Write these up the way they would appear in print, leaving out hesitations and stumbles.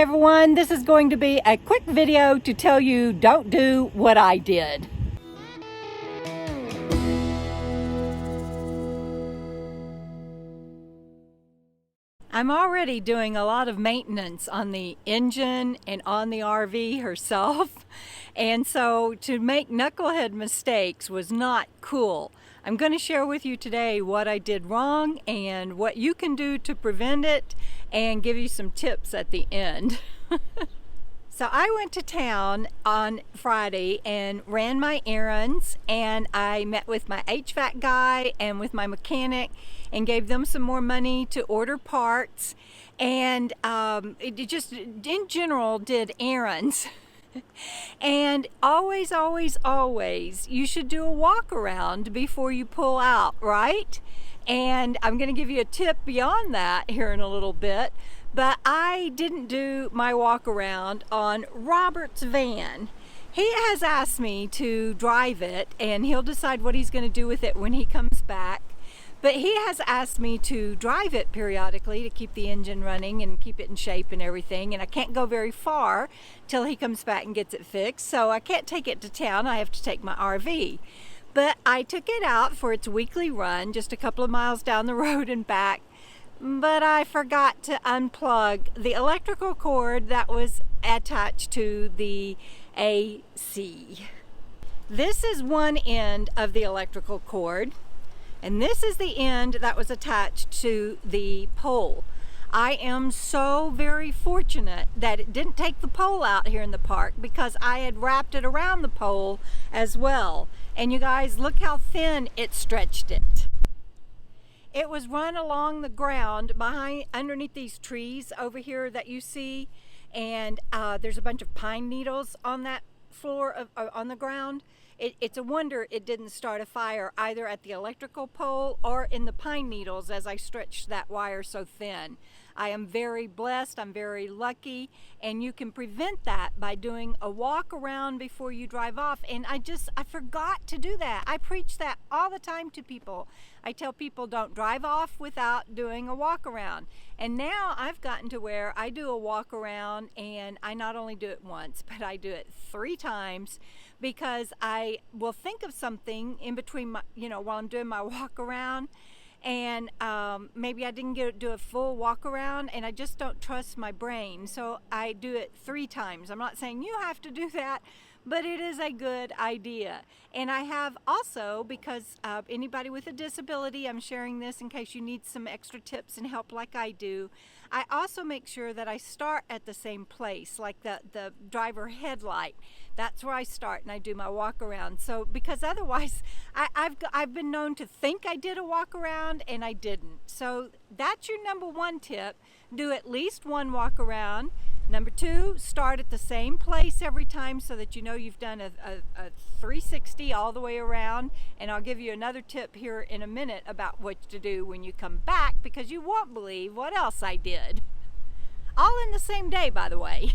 Hi everyone, this is going to be a quick video to tell you don't do what I did. I'm already doing a lot of maintenance on the engine and on the RV herself, and so to make knucklehead mistakes was not cool. I'm going to share with you today what I did wrong and what you can do to prevent it, and give you some tips at the end. So I went to town on Friday and ran my errands, and I met with my HVAC guy and with my mechanic and gave them some more money to order parts, and it just in general did errands. And always you should do a walk around before you pull out, right? And I'm going to give you a tip beyond that here in a little bit. But I didn't do my walk around on Robert's van. He has asked me to drive it, and he'll decide what he's going to do with it when he comes back. But he has asked me to drive it periodically to keep the engine running and keep it in shape and everything. And I can't go very far till he comes back and gets it fixed. So I can't take it to town. I have to take my RV. But I took it out for its weekly run, just a couple of miles down the road and back. But I forgot to unplug the electrical cord that was attached to the AC. This is one end of the electrical cord, and this is the end that was attached to the pole. I am so very fortunate that it didn't take the pole out here in the park, because I had wrapped it around the pole as well. And you guys, look how thin it stretched it. It was run along the ground underneath these trees over here that you see, and there's a bunch of pine needles on that floor on the ground. It's a wonder it didn't start a fire either at the electrical pole or in the pine needles as I stretched that wire so thin. I am very blessed, I'm very lucky, and you can prevent that by doing a walk around before you drive off. And I forgot to do that. I preach that all the time to people. I tell people don't drive off without doing a walk around. And now I've gotten to where I do a walk around, and I not only do it once, but I do it 3 times, because I will think of something in between while I'm doing my walk around, and maybe I didn't do a full walk around, and I just don't trust my brain, so I do it 3 times. I'm not saying you have to do that, but it is a good idea. And I have also, because anybody with a disability, I'm sharing this in case you need some extra tips and help like I do, I also make sure that I start at the same place, like the driver headlight. That's where I start, and I do my walk around. So, because otherwise I've been known to think I did a walk around and I didn't. So that's your number 1 tip. Do at least 1 walk around. Number 2, start at the same place every time so that you know you've done a 360 all the way around. And I'll give you another tip here in a minute about what to do when you come back, because you won't believe what else I did. All in the same day, by the way.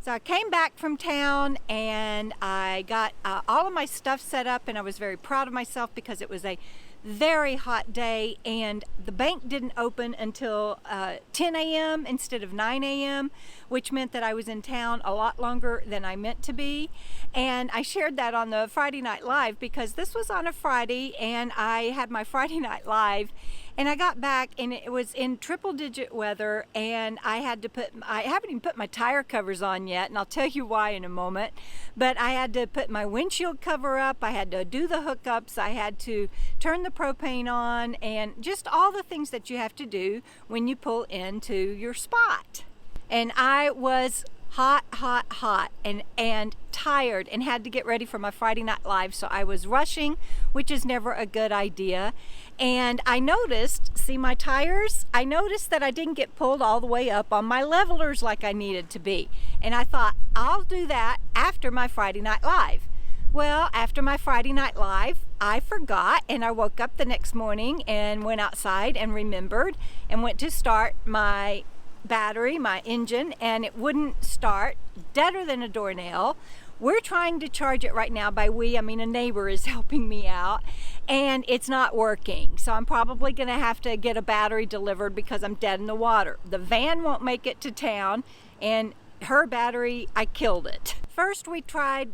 So I came back from town, and I got all of my stuff set up, and I was very proud of myself because it was a very hot day, and the bank didn't open until 10 a.m. instead of 9 a.m., which meant that I was in town a lot longer than I meant to be. And I shared that on the Friday Night Live, because this was on a Friday, and I had my Friday Night Live, and I got back and it was in triple-digit weather, and I haven't even put my tire covers on yet, and I'll tell you why in a moment. But I had to put my windshield cover up, I had to do the hookups, I had to turn the propane on, and just all the things that you have to do when you pull into your spot. And I was hot and tired, and had to get ready for my Friday Night Live, so I was rushing, which is never a good idea. And I noticed, see my tires? I noticed that I didn't get pulled all the way up on my levelers like I needed to be. And I thought, I'll do that after my Friday Night Live. Well, after my Friday Night Live, I forgot, and I woke up the next morning and went outside and remembered, and went to start my battery, my engine, and it wouldn't start, deader than a doornail. We're trying to charge it right now. By we, I mean a neighbor is helping me out, and it's not working. So I'm probably going to have to get a battery delivered because I'm dead in the water. The van won't make it to town. and her battery, I killed it. First we tried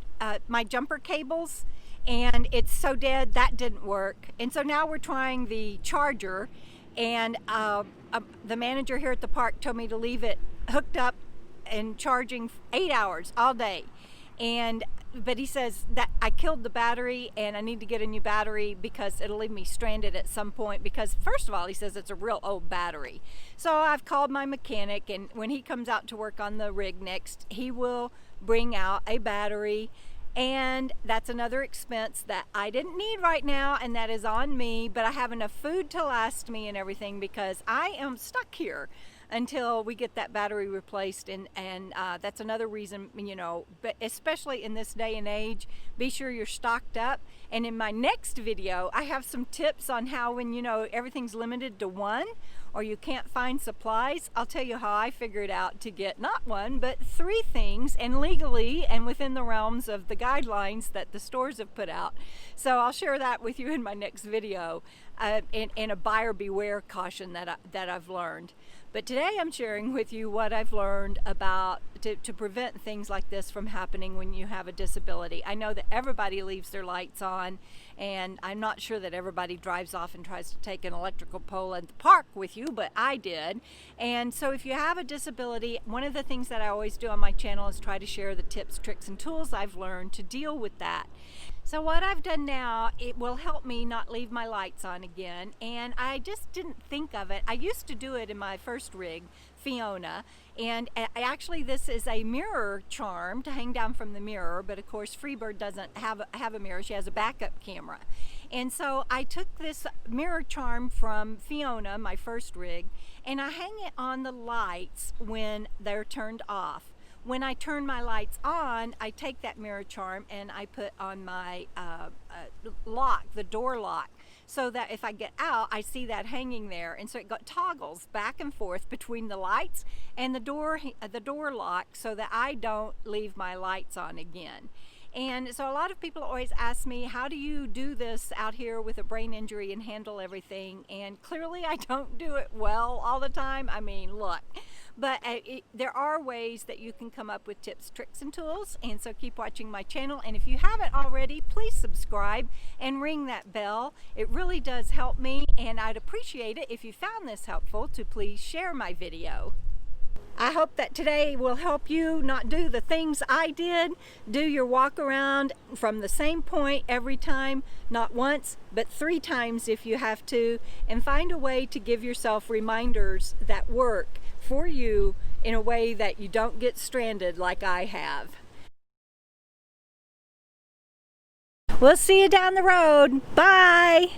my jumper cables, and it's so dead that didn't work. And so now we're trying the charger, and the manager here at the park told me to leave it hooked up and charging 8 hours all day. But he says that I killed the battery and I need to get a new battery because it'll leave me stranded at some point, because first of all, he says it's a real old battery. So I've called my mechanic, and when he comes out to work on the rig next, he will bring out a battery, and that's another expense that I didn't need right now, and that is on me, but I have enough food to last me and everything, because I am stuck here until we get that battery replaced. And that's another reason, you know, but especially in this day and age, be sure you're stocked up. And in my next video, I have some tips on how, when you know everything's limited to one, or you can't find supplies, I'll tell you how I figured out to get not one but 3 things, and legally and within the realms of the guidelines that the stores have put out. So I'll share that with you in my next video, in a buyer beware caution that I've learned. But today I'm sharing with you what I've learned about to prevent things like this from happening when you have a disability. I know that everybody leaves their lights on, and I'm not sure that everybody drives off and tries to take an electrical pole at the park with you, but I did. And so if you have a disability, one of the things that I always do on my channel is try to share the tips, tricks, and tools I've learned to deal with that. So what I've done now, it will help me not leave my lights on again, and I just didn't think of it. I used to do it in my first rig, Fiona, and actually this is a mirror charm to hang down from the mirror, but of course Freebird doesn't have a mirror, she has a backup camera. And so I took this mirror charm from Fiona, my first rig, and I hang it on the lights when they're turned off. When I turn my lights on, I take that mirror charm and I put on my lock, the door lock, so that if I get out, I see that hanging there. And so it toggles back and forth between the lights and the door lock, so that I don't leave my lights on again. And so a lot of people always ask me, how do you do this out here with a brain injury and handle everything? And clearly I don't do it well all the time. I mean, look. But there are ways that you can come up with tips, tricks, and tools. And so keep watching my channel. And if you haven't already, please subscribe and ring that bell. It really does help me. And I'd appreciate it if you found this helpful to please share my video. I hope that today will help you not do the things I did. Do your walk around from the same point every time, not once, but 3 times if you have to, and find a way to give yourself reminders that work for you in a way that you don't get stranded like I have. We'll see you down the road. Bye.